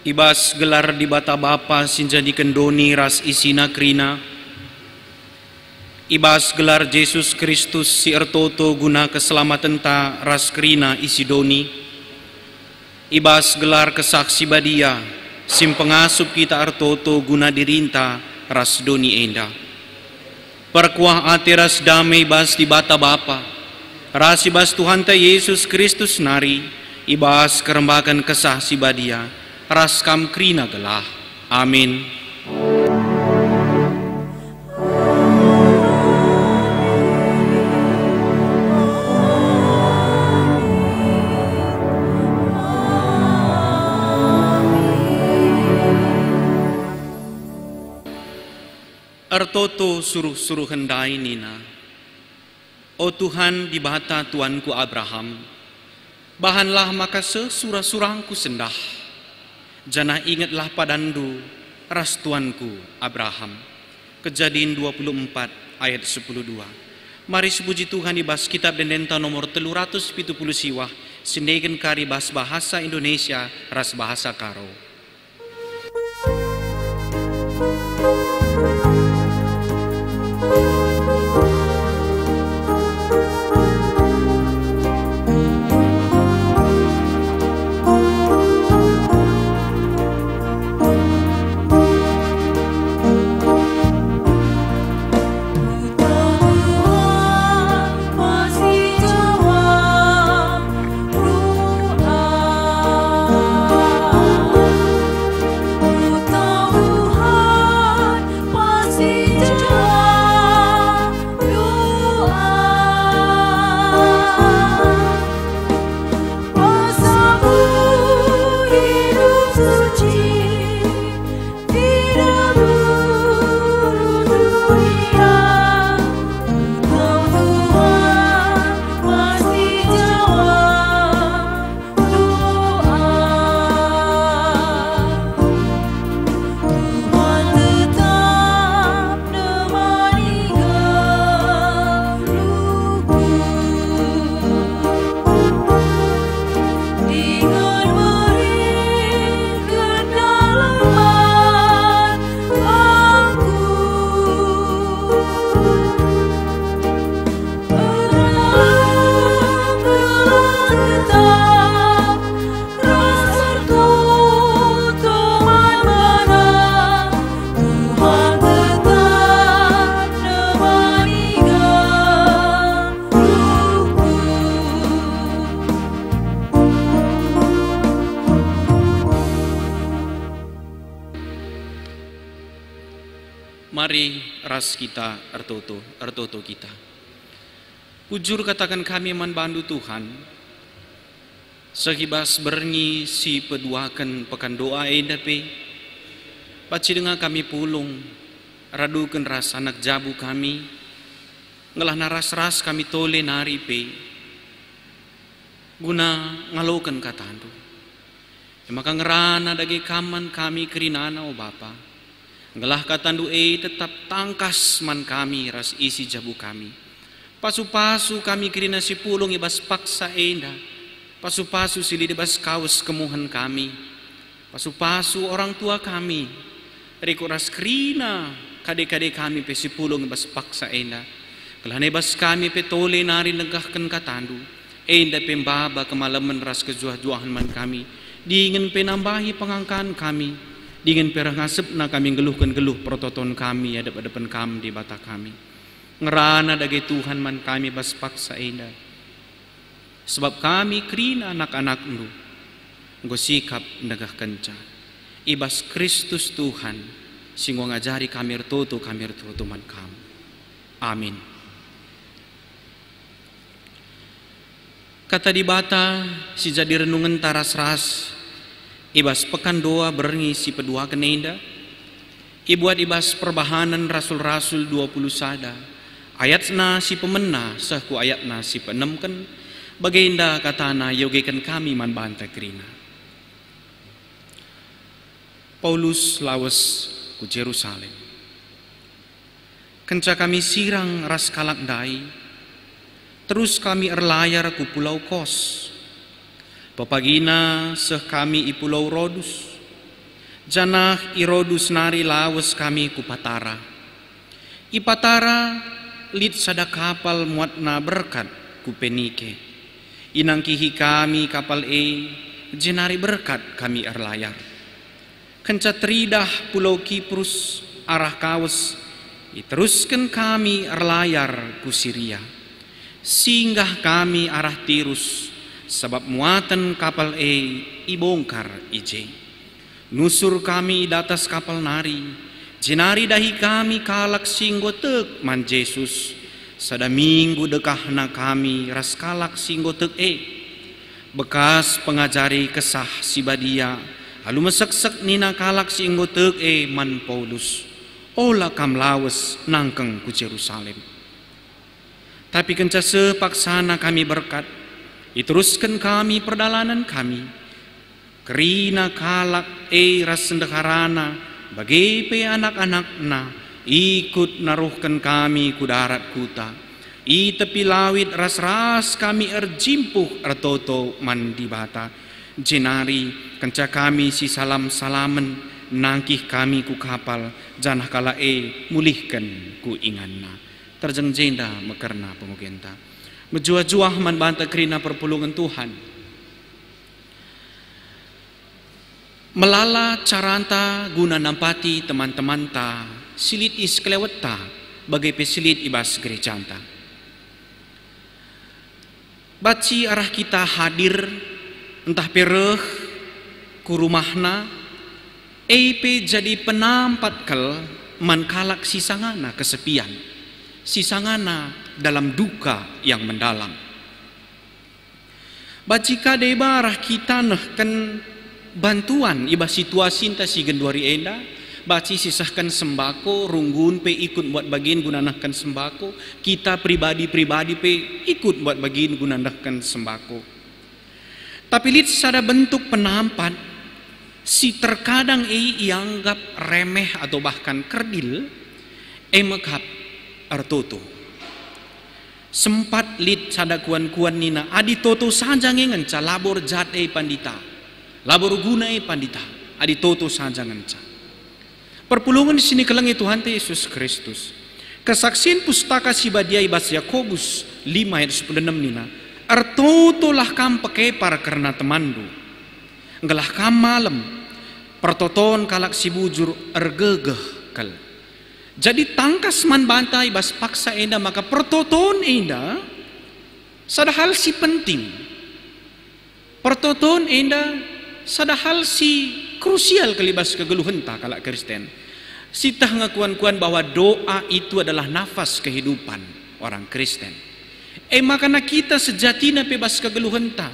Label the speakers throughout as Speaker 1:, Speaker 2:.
Speaker 1: Ibas gelar di bata bapa sinjadikan doni ras isina krina. Ibas gelar Yesus Kristus si ertoto guna keselamatan ta ras krina isi doni. Ibas gelar kesaksi badia sim pengasup kita ertoto guna dirinta ras doni enda. Perkuah ati ras damai bas di bata bapa. Ras ibas Tuhan ta Yesus Kristus nari. Ibas kerembakan kesah si badia. Ras kam krina gelah. Amin. Ertoto suruh-suruh hendai nina. O Tuhan di bata Tuanku Abraham, bahanlah maka surah-surahku sendah. Janah ingatlah padandu ras Tuanku Abraham. Kejadian 24 ayat 12. Mari sepuji Tuhan ibas kitab dendenta nomor 370 siwah. Sindegen kari bas bahasa Indonesia ras bahasa Karo. Mari ras kita ertoto kita. Ujur katakan kami manbandu Tuhan. Sehibas bernyi si peduakan pekan doa edape. Paci dengar kami pulung. Radukan ras anak jabu kami. Ngelah naras-ras kami tole nari pe. Guna ngalokan katandu. Maka ngerana dagi kaman kami kerinana o Bapa. Ngelah katandu tetap tangkas man kami ras isi jabu kami. Pasu-pasu kami kirina si pulung ibas paksa enda. Pasu-pasu sili dibas kaus kemuhan kami. Pasu-pasu orang tua kami. Riko ras krina kade-kade kami pe si pulung ibas paksa enda. Kelah nebas kami pe tole nari negahkan katandu. Enda pembaba kemalaman ras kejuah-juahan man kami. Diingin penambahi pengangkaan kami. Dingin perang ngasep na kami geluhkan geluh prototon kami adep-adepan kami di bata kami. Ngerana dagi Tuhan man kami bas paksa enda. Sebab kami krina anak-anak ndu. Nggo sikap negah kenca. Ibas Kristus Tuhan. Singgo ngajari kami ertoto man kamu. Amin. Kata di bata si jadi renungan taras-ras. Ibas pekan doa berngi si pedua kenenda. Ibuat ibas perbahanan rasul-rasul 20 sada. Ayatna si pemena sahku ayatna si penemken. Bagenda katana yogekan kami man banta krina. Paulus lawas ku Jerusalem. Kenca kami sirang ras kalak dai. Terus kami erlayar ku pulau Kos. Papagina seh kami i pulau Rodus. Janah irodus nari lawas kami ku patara. Ipatara lit sada kapal muatna berkat ku penike. Inangkihi kami kapal jenari berkat kami erlayar. Kenca teridah pulau Kiprus arah kawas. Iteruskan kami erlayar ku Syria. Singgah kami arah Tirus. Sebab muatan kapal ibongkar ije. Nusur kami di atas kapal nari, jenari dahi kami kalak singgo tek man Yesus. Sada minggu dekahna kami ras kalak singgo tek bekas pengajari kesah si badia, halu meseksek nina kalak singgo tek man Paulus. Ola kam lawas nangkeng ku Jerusalem. Tapi kenca sepaksana kami berkat, iteruskan kami perjalanan kami. Kerina kalak ras sendekarana bagi pe anak-anakna ikut naruhkan kami ku darat kuta. I tepi lawit ras-ras kami erjimpuh ertoto mandi bata. Jenari kenca kami si salam-salamen nangkih kami ku kapal janah kala mulihkan ku inganna. Terjeng jenda mekerna pemugenta. Menjuah-juah man banta kerina perpulungan Tuhan. Melala caranta guna nampati teman-teman ta silit is keleweta bagai pesilit ibas gerejanta. Baci arah kita hadir entah pereh ku rumahna jadi penampat kel mankalak sisangana kesepian, sisangana dalam duka yang mendalam. Baci kadeba arah kita nehken bantuan iba situasi entah si genduari enda baci sisahkan sembako runggun pe ikut buat bagian gunanakan sembako kita pribadi-pribadi pe ikut buat bagian gunanakan sembako. Tapi lihat sada bentuk penampat si terkadang ianggap remeh atau bahkan kerdil mekap artoto sempat lihat sada kuan-kuan nina adi toto saja ngengen labor jat pandita labor guna pandita adi toto saja nganca. Perpulungan di sini kelengi Tuhan Yesus Kristus. Kesaksian pustaka si badia ibas Yakobus 5 ayat 16 nina. Ertoto lah kam pakai para karena temandu. Ngelah kam malam. Pertoton kalak si bujur ergegeh kal. Jadi tangkas man bantai ibas paksa enda maka pertoton enda sadahal si penting. Pertoton enda sadahal si krusial kelibas kegeluhenta kalak Kristen. Sitah ngakuan-kuan bahwa doa itu adalah nafas kehidupan orang Kristen. Makana kita sejatina bebas kegeluhenta.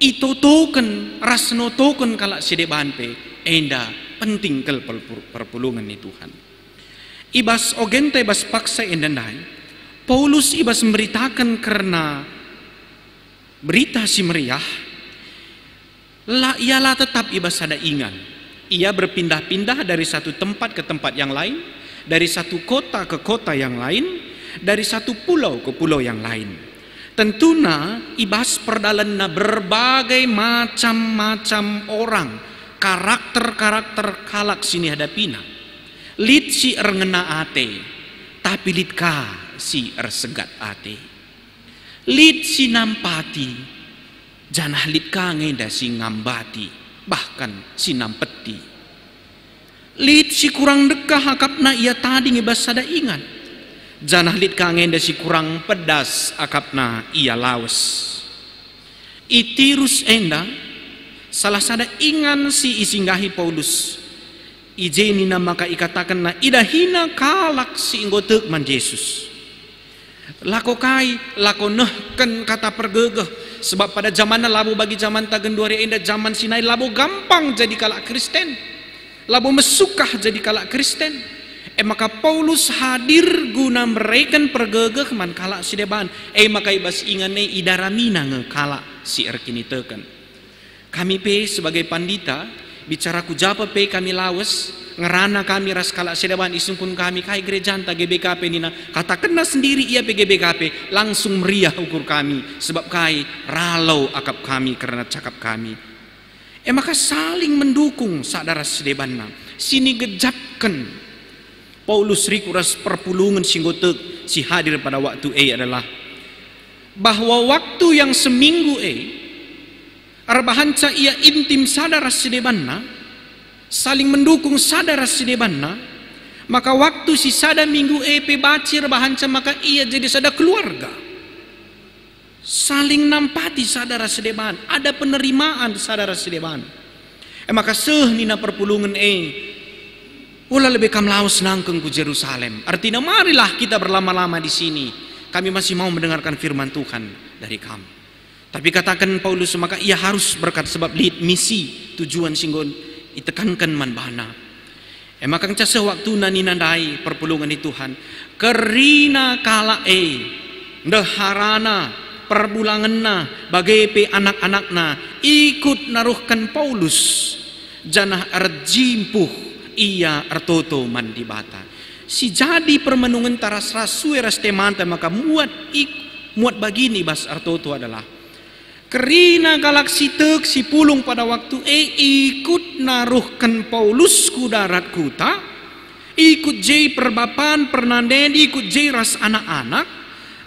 Speaker 1: Itu token rasno token kalak sideban pe enda penting kel perpulungan ni Tuhan. Ibas ogenta ibas paksa endandai. Paulus ibas memberitakan karena berita si meriah. Ialah tetap ibas ada ingat. Ia berpindah-pindah dari satu tempat ke tempat yang lain, dari satu kota ke kota yang lain, dari satu pulau ke pulau yang lain. Tentunya ibas perdalanna berbagai macam-macam orang, karakter-karakter kalak sini hadapina. Lid si erngena ate, tapi lid ka si ersegat ate. Lid si nampati, janah lit kangeda si ngambati, bahkan si nampeti. Lit si kurang dekah akapna ia tadi ngebas sada ingat. Janah lit kangeda si kurang pedas akapna ia lawas. Itirus enda salah sada ingan si isinggahi Paulus. Ijenina maka ikatakan na idahina kalak si inggotek man Yesus. Lako kai, lako nehken kata pergegeh. Sebab pada zamannya labu bagi zaman tagenduari enda zaman Sinai labu gampang jadi kalak Kristen. Labu mesukah jadi kalak Kristen. Maka Paulus hadir guna mereken pergegeh man kalak si deban. Maka ibas ingane idaramina nge kalak si erkini teken. Kami pe sebagai pandita bicara ku japa pe kami lawas ngerana kami ras kalak sedaban isung pun kami kai gerejanta GBKP nina kata kena sendiri ia pe GBKP langsung meriah ukur kami sebab kai ralau akap kami karena cakap kami. Maka saling mendukung saudara sedebanna. Sini gejapkan Paulus rikuras perpulungan singgotek si hadir pada waktu adalah bahwa waktu yang seminggu arbahanca ia intim saudara sedebanna, saling mendukung saudara sedebanna, maka waktu si sada minggu pe bacir bahanca maka ia jadi sada keluarga. Saling nampati saudara sedeban, ada penerimaan saudara sedeban. Maka nina perpulungan ulah lebih kam laos nangkeng ku Jerusalem. Artinya marilah kita berlama-lama di sini. Kami masih mau mendengarkan firman Tuhan dari kamu. Tapi katakan Paulus maka ia harus berkat sebab lead misi tujuan singgon itekankan man bahana. Maka case waktu naninandai perpulungan di Tuhan. Kerina kala ndeharana perbulanganna bagai pe anak-anakna ikut naruhkan Paulus janah arjimpuh ia artoto mandi bata. Si jadi permenungan taras rasu eras temanta maka muat bagini bas artoto adalah kerina galaksi tek si pulung pada waktu ikut naruhkan Paulus ku darat kuta, ikut jai perbapan pernanden, ikut jai ras anak-anak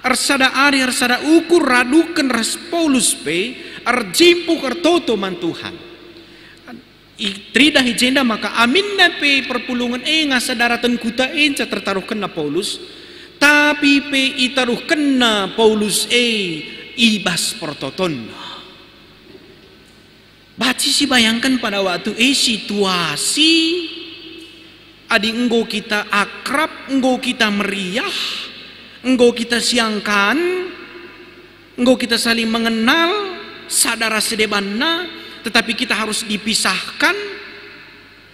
Speaker 1: arsada ari arsada ukur radukan ras Paulus pe arjimpuh artoto man Tuhan. Trida hijenda maka aminna pe perpulungan ngasadaratan kuta tertaruhkan na Paulus, tapi pe itaruhkan na Paulus ibas pertoton. Baci si bayangkan pada waktu situasi adi enggo kita akrab, enggo kita meriah, enggo kita siangkan, enggo kita saling mengenal sadara sedebanna, tetapi kita harus dipisahkan.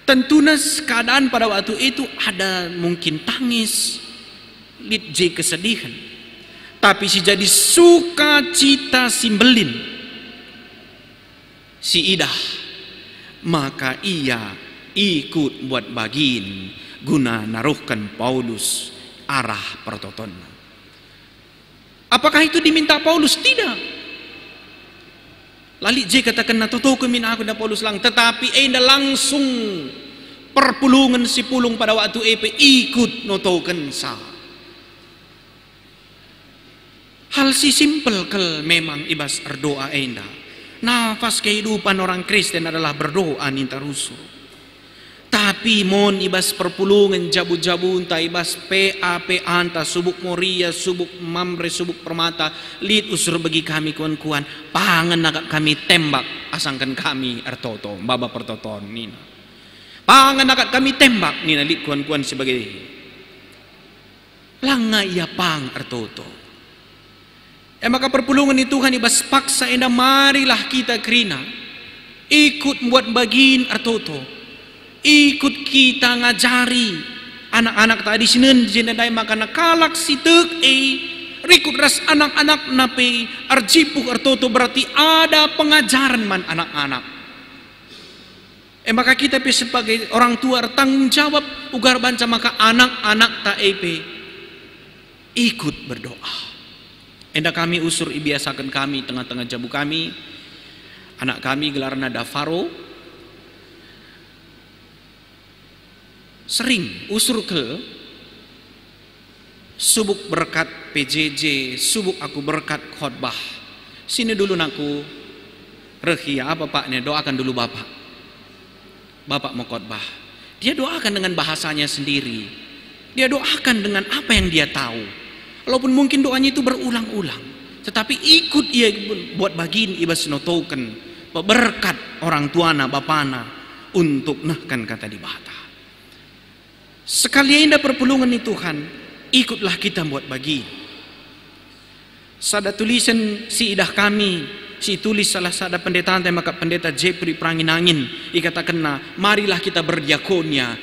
Speaker 1: Tentunya keadaan pada waktu itu ada mungkin tangis, litje kesedihan, tapi si jadi sukacita simbelin si idah, maka ia ikut buat bagin guna naruhkan Paulus arah pertoton. Apakah itu diminta Paulus? Tidak. Lali je katakan na toto kemin aku na Paulus lang, tetapi na langsung perpulungan si pulung pada waktu ikut notoken sa. Hal si simple kel memang ibas berdoa enda. Nafas kehidupan orang Kristen adalah berdoa ninta rusuh. Tapi mon ibas perpulungan jabu-jabu entah ibas PAP anta subuk moria subuk mamre subuk permata lid usur bagi kami kuan-kuan pangan nak kami tembak asangkan kami artoto baba pertoton nina pangan nak kami tembak nina lid kuan-kuan sebagai langa ia pang artoto. Maka perpulungan itu Tuhan ibas paksa enda marilah kita kerina ikut buat bagin artoto, ikut kita ngajari anak-anak tadi sinen jenadai maka nakalak sitek rikut ras anak-anak nape arjipuh artoto berarti ada pengajaran man anak-anak. Maka kita sebagai orang tua tanggung jawab ugar banca maka anak-anak ta ikut berdoa. Enda kami usur ibiasakan kami tengah-tengah jabu kami anak kami gelarna Davaro sering usur ke subuk berkat PJJ, subuk aku berkat khotbah. Sini dulu naku rehia apa paknya doakan dulu bapak. Bapak mau khotbah. Dia doakan dengan bahasanya sendiri. Dia doakan dengan apa yang dia tahu. Walaupun mungkin doanya itu berulang-ulang, tetapi ikut ia buat bagin ibas notoken berkat orang tuana bapana untuk nahkan kata di bata. Sekali indah perpulungan ni Tuhan, ikutlah kita buat bagi. Sada tulisan si idah kami, si tulis salah sada pendeta maka pendeta Jeffrey Pranginangin, ikatakan na, marilah kita berdiakonia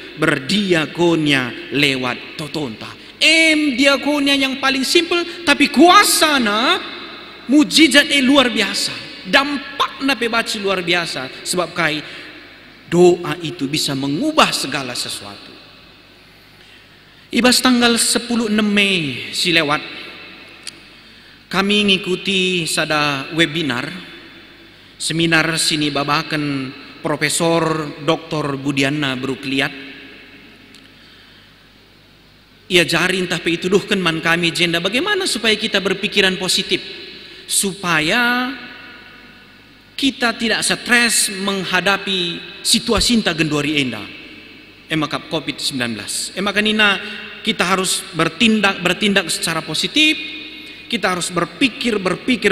Speaker 1: lewat totonta. Diakonia yang paling simple, tapi kuasa na mujizat luar biasa, dampak na pebaci luar biasa, sebab kai doa itu bisa mengubah segala sesuatu. Ibas tanggal 16 Mei si lewat kami ngikuti sada webinar seminar sini babakan Profesor Dr. Budiana Brukliat. Ia jari entah pe ituduhkan man kami jenda bagaimana supaya kita berpikiran positif, supaya kita tidak stres menghadapi situasi entah gendori enda emakap COVID-19. Emakanina kita harus bertindak secara positif, kita harus berpikir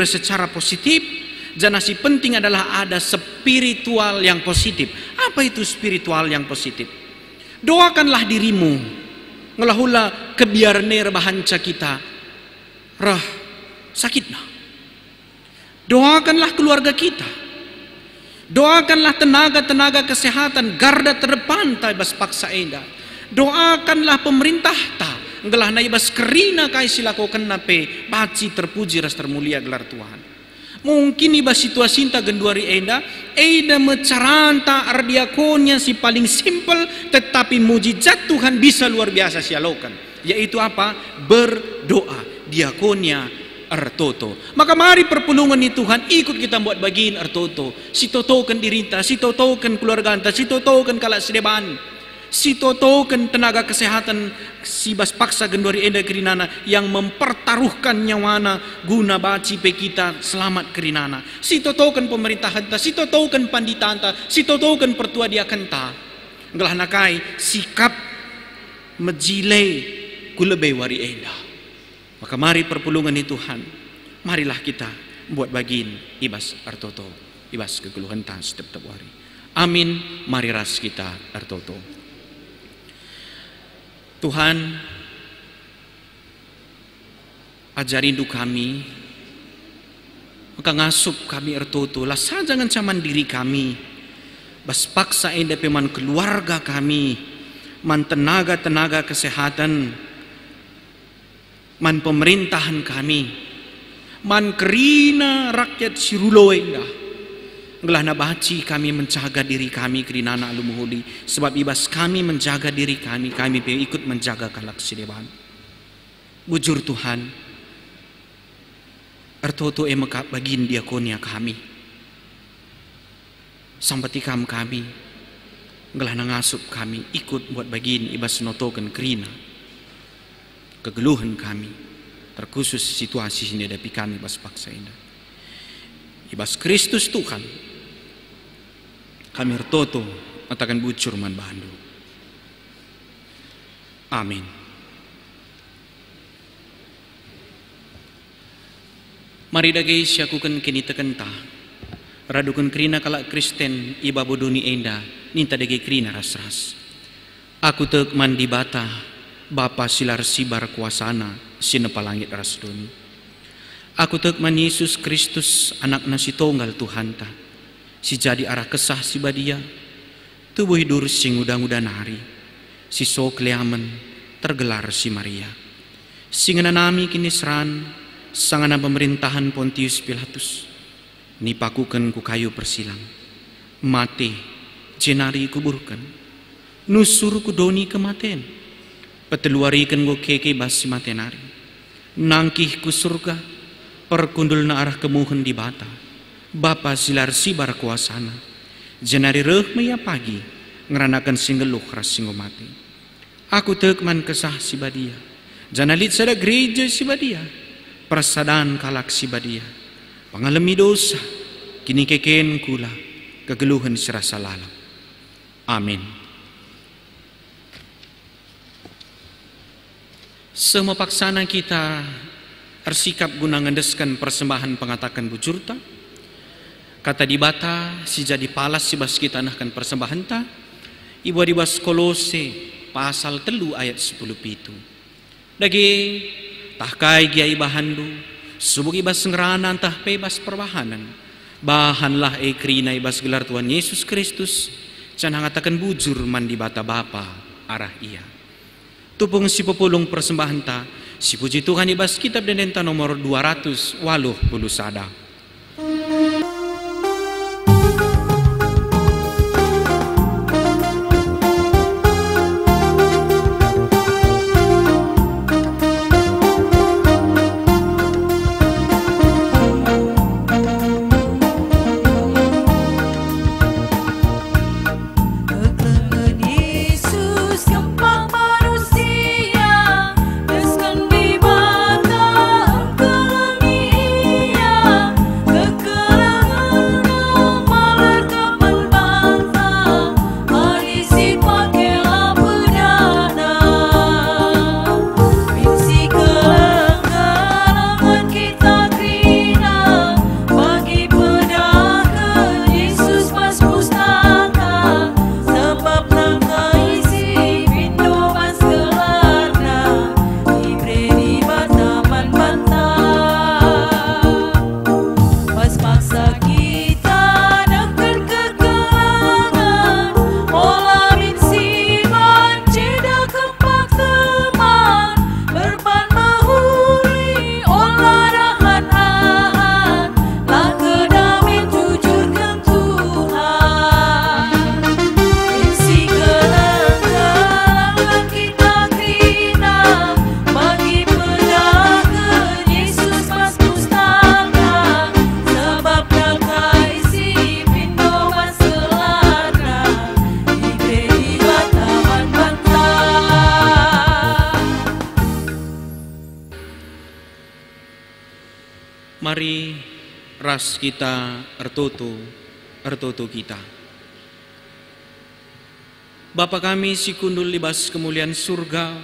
Speaker 1: secara positif. Janasi penting adalah ada spiritual yang positif. Apa itu spiritual yang positif? Doakanlah dirimu ngelahula kebiarne rebahanca kita rah sakitna. Doakanlah keluarga kita, doakanlah tenaga kesehatan garda terdepan taibas paksa enda. Doakanlah pemerintah ta ngelah naibas kerina kai silakokan nape paci terpuji ras termulia gelar Tuhan. Mungkin ibas situasi ta genduari enda mecaranta ardiakonya si paling simple tetapi mujizat Tuhan bisa luar biasa sialokan, yaitu apa? Berdoa. Diakonia artoto. Maka mari perpulungan ni Tuhan ikut kita buat bagiin artoto. Si totokan dirita, si totokan keluarga anta, si totokan kalak sedeban, si totokan tenaga kesehatan si bas paksa gendori enda kerinana yang mempertaruhkan nyawana guna baci pe kita selamat kerinana. Si totokan pemerintah anta, si totokan pandita anta, si totokan pertua dia kenta. Ngelah nakai sikap mejile kulebe wari enda. Maka mari perpulungan ni Tuhan, marilah kita buat bagiin ibas artoto, ibas kekeluhan tan setiap hari. Amin. Mari ras kita artoto. Tuhan, ajari hidup kami, maka ngasup kami artoto, lah jangan caman diri kami, bas paksa enda peman keluarga kami, man tenaga kesehatan, man pemerintahan kami, man kerina rakyat sirulo enda. Ngelah nabaci kami menjaga diri kami kerinana alumuhudi, sebab ibas kami menjaga diri kami pe ikut menjaga kalak sideban. Bujur Tuhan, artoto emakap bagin diakonia kami, sambatikam kami, ngelah nangasup kami ikut buat bagin ibas notokan kerina kegeluhan kami, terkhusus situasi ini hadapi kami bas paksa ini. Ibas Kristus Tuhan, kami ertoto matakan bucur man bandu. Amin. Mari dagay siya kukan kinitakan ta, radukan krina kalak Kristen iba bodoni enda ninta dagay krina ras-ras. Aku tek man di bata Bapa silar sibar kuasana sinepalangit ras doni. Aku tek man Yesus Kristus anak nasi tunggal Tuhan ta, si jadi arah kesah si badia, tubuh hidur sing udang-udan hari, si sok leamen tergelar si Maria. Singana nami kini seran, sangana pemerintahan Pontius Pilatus, nipakukan ku kayu persilang, mati jenari kuburkan, nusur ku doni kematen, peteluarikan ku keke bas si matenari, nangkih ku surga, perkundul na arah kemuhen di bata, Bapa silar sibar kuasana, jenari reh maya pagi, ngeranakan singgeluh ras singgo mati. Aku tekman kesah si badia, janalit sada gereja si badia, persadaan kalak si badia, pangalami dosa, kini keken kula, kegeluhan serasa lalang. Amin. Semua paksana kita tersikap guna ngendeskan persembahan pengatakan bujurta, kata dibata si jadi palas si bas kita nahkan persembahan ta, ibu di bas Kolose pasal 3 ayat 10 pitu. Dagi tahkai gia ibahandu, subuk ibas ngerana tah bebas perbahanan, bahanlah krina ibas gelar Tuhan Yesus Kristus, can hangatakan bujur man dibata Bapa arah ia. Tupung si populung persembahan ta, si puji Tuhan ibas kitab Dendenta nomor 280 sada. Mari ras kita ertoto kita. Bapa kami si kundul libas kemuliaan surga,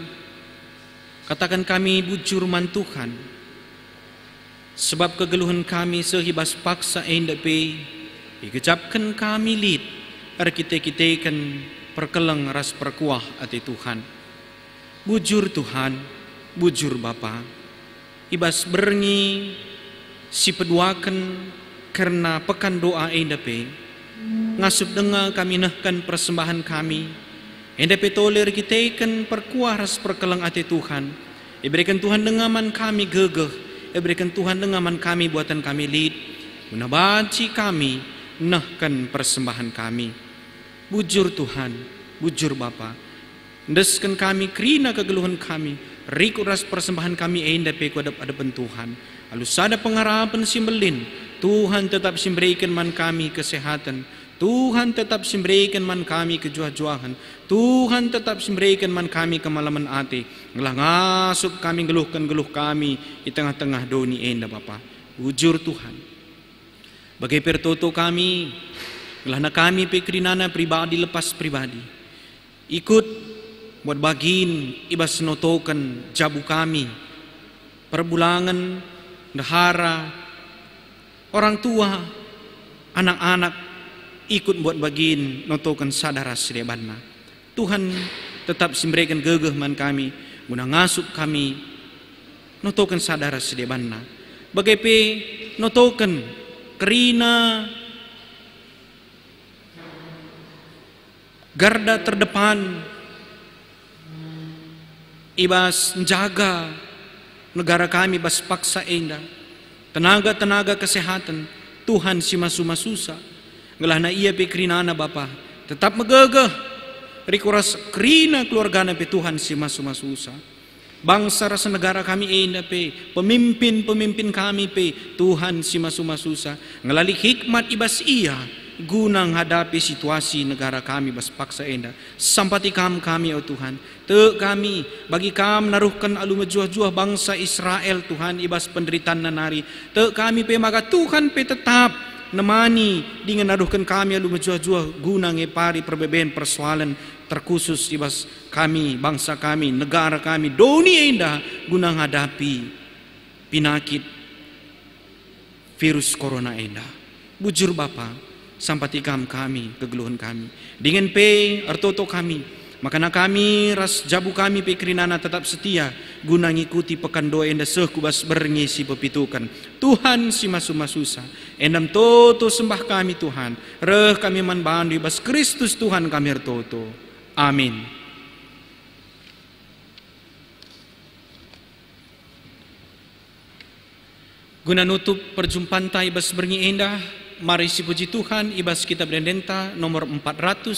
Speaker 1: katakan kami bujur man Tuhan, sebab kegeluhan kami sehibas paksa endape, ikecapkan kami lid, arkite-kitekan perkeleng ras perkuah ati Tuhan. Bujur Tuhan, bujur Bapa, ibas berengi si peduakan karena pekan doa endape, ngasup dengar kami nahkan persembahan kami, endape toler kitekan perkuah ras perkeleng ati Tuhan. Iberikan Tuhan dengaman kami gegeh, iberikan Tuhan dengaman kami buatan kami lid, menabaci kami nahkan persembahan kami. Bujur Tuhan, bujur Bapa, ndeskan kami kerina kegeluhan kami, rikut ras persembahan kami endape ku adap-adapan Tuhan. Lalu sada pengharapan simbelin, Tuhan tetap simberikan man kami kesehatan, Tuhan tetap simberikan man kami kejuah-juahan, Tuhan tetap simberikan man kami kemalaman ati, ngelah ngasup kami geluhkan geluh kami di tengah-tengah doni enda Bapa. Bujur Tuhan, bagai pertoto kami, ngelah na kami pikrinana pribadi lepas pribadi, ikut buat bagin ibas notokan jabu kami, perbulangan, dahara, orang tua, anak-anak ikut buat bagin notokan sadara sedebanna. Tuhan tetap simberikan gegeh man kami, guna ngasup kami notokan sadara sedebanna. Bagaimana notokan kerina garda terdepan ibas menjaga negara kami bas paksa enda, tenaga-tenaga kesehatan Tuhan si masu-masusa, ngelah na iya pikrinana Bapa tetap megegeh, rikuras kerina keluarga na pe Tuhan si masu-masusa, bangsa rasa negara kami enda pe, pemimpin kami pe Tuhan si masu-masusa, ngelali hikmat ibas iya guna hadapi situasi negara kami bas paksa enda. Sampati kami oh Tuhan, te kami bagi kami naruhkan alu mejuah-juah bangsa Israel Tuhan ibas penderitaan nanari, te kami pe maka Tuhan pe tetap nemani dengan naruhkan kami alu mejuah-juah guna ngepari perbedaan persoalan terkhusus ibas kami, bangsa kami, negara kami doni enda guna hadapi pinakit virus corona enda. Bujur Bapa, sampati kami kegeluhan kami dengan pe artoto kami, makana kami ras jabu kami pikrinana tetap setia guna ngikuti pekan doa enda sekubas berngisi pepitukan Tuhan si masu-masusa endam toto sembah kami Tuhan, reh kami man bandu bas Kristus Tuhan kami artoto. Amin. Guna nutup perjumpaan tai bas berngi endah, mari si puji Tuhan ibas kitab Dendenta nomor 412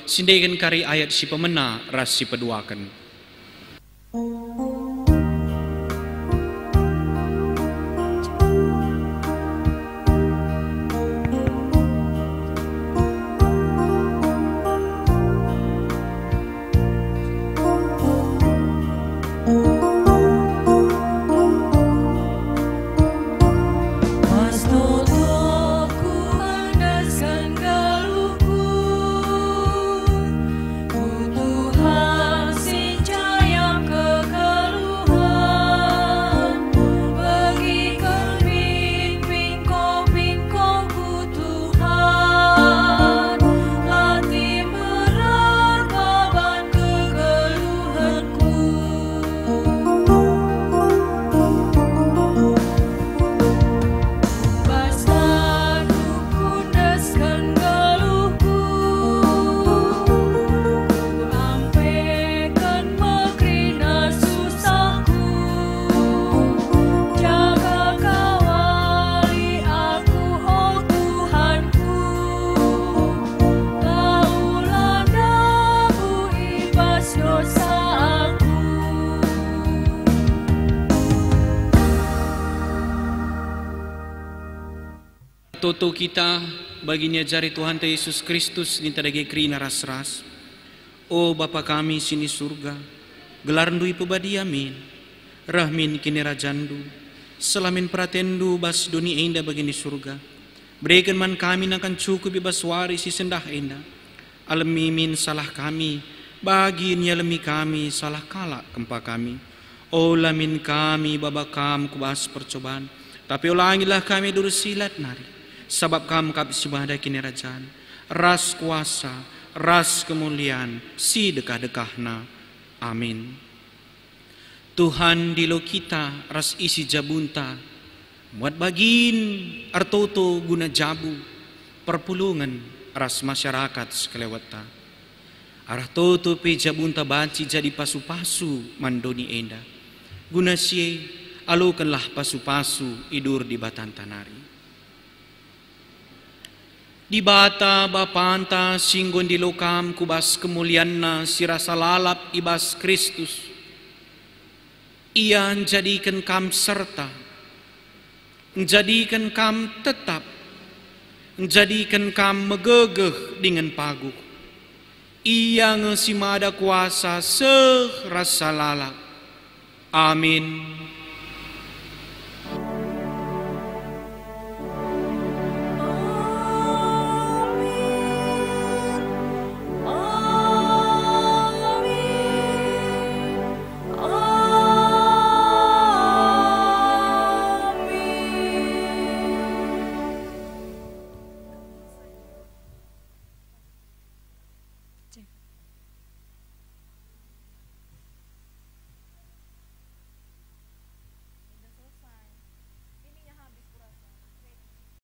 Speaker 1: sindegan kari ayat si pemena ras si peduakan. Toto kita baginya jari Tuhan Yesus Kristus ninta dagi krina ras-ras. O Bapa kami sini surga, gelar ndui pebadi amin, rahmin kini rajandu, selamin pratendu bas dunia indah bagian di surga. Berikan man kami nakan cukup bebas waris si sendah indah. Alamimin salah kami, bagi nyalami kami salah kalak kempa kami. Olamin kami babakam kubas percobaan, tapi ulangilah kami silat nari. Sabab kamu kapsi bahada kini rajaan, ras kuasa, ras kemuliaan, si dekah-dekahna. Amin. Tuhan dilo kita ras isi jabunta, muat bagin artoto guna jabu, perpulungan ras masyarakat sekelewata. Arah toto pe jabunta banci jadi pasu-pasu mandoni enda. Guna sie alukanlah pasu-pasu idur di batan tanari. Di bata bapanta singgon di lokam kubas kemulianna sirasa lalap ibas Kristus. Ia menjadikan kam serta, menjadikan kam tetap, menjadikan kam megegeh dengan paguh. Ia ngesimada kuasa serasa lalap. Amin.